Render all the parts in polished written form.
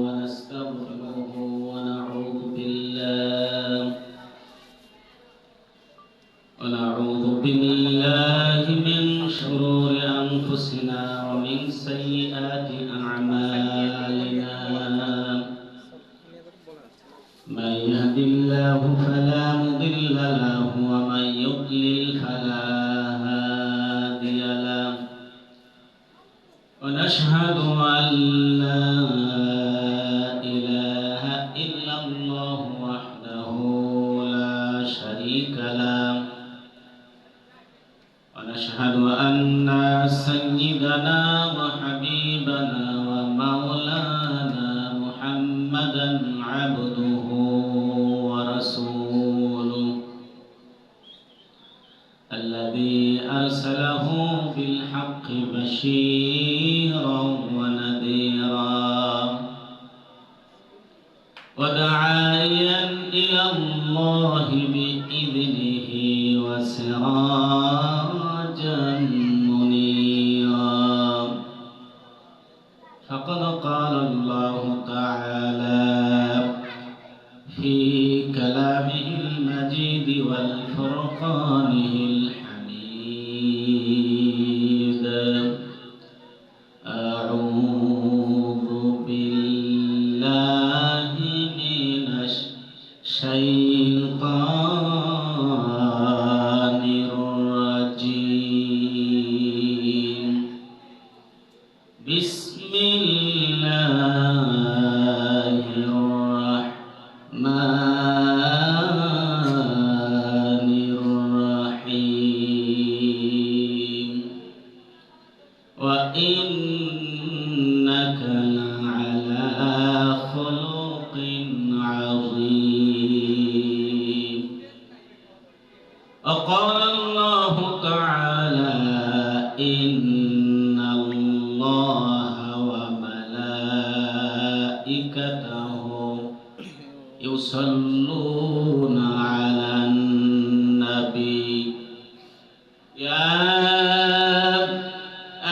ونستغفره ونعوذ بالله من شرور أنفسنا ومن سيئات أعمالنا من يهد الله فلا مضل له ومن يضلل فلا هادي له ونشهد أن لا إله إلا الله وحده لا شريك له ونشهد أن سيدنا وحبيبنا ومولانا محمدا عبده ورسوله الذي أرسله بالحق بشيرا ونذيرا وداعيا إلى الله بإذنه وسراجا منيرا فقد قال الله تعالى في كلامه المجيد والفرقانه الحميد أعوذ بالله من الشيطان الرجيم بسم الله الرحمن الرحيم وإنك لعلى خلق عظيم وقال الله تعالى إن الله وملائكته يصلون على النبي يا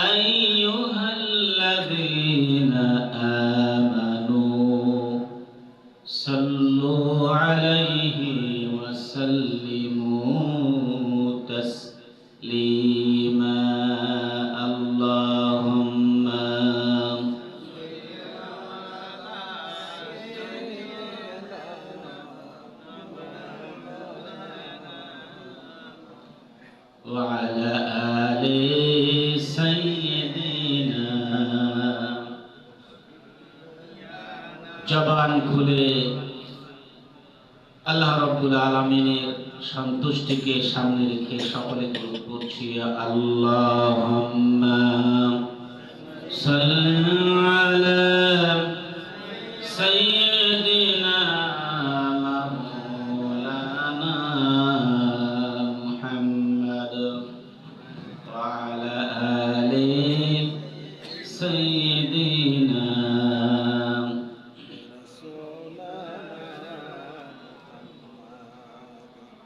أيها الذين آمنوا صلوا عليه وسلموا تسليما اللهم وعلى آل سيدنا জবান খুলে আল্লাহ রাব্বুল আলামিনের সন্তুষ্টিকে সামনে রেখে সকলে পড়ছি আল্লাহুম্মা সাল্লি আলা সাইয়্যিদিনা মাওলানা মুহাম্মদ ওয়া আলা আলি সাইয়্যিদিনা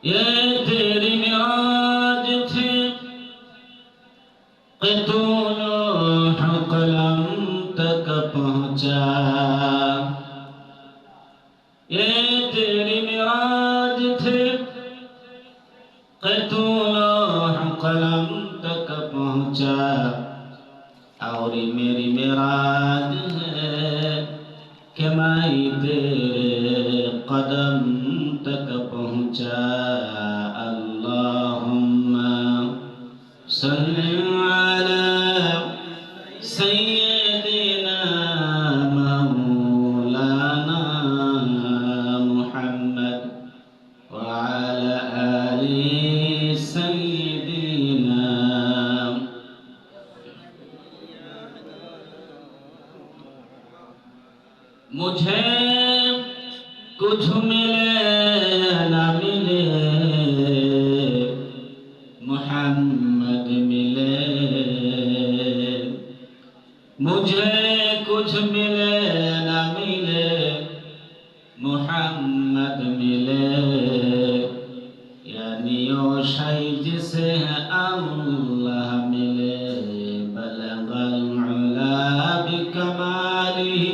ये तेरी मिराज थी कि तू लौह कलम तक पहुंचा ये तेरी मिराज थी कि तू लौह कलम तक पहुंचा और मेरी मिराज है कि मैं तेरे कदम तक पहुंचा अल्लाहुम्मा सल्ली अला सय्यिदिना मौलाना मुहम्मद व अला आलि सय्यिदिना मुझे कुछ मिले न मिले मुहम्मद मिले मुझे कुछ मिले न मिले मुहम्मद मिले यानी ओ शाही जिसे अल्लाह मिले बलगल उला बिकमालिही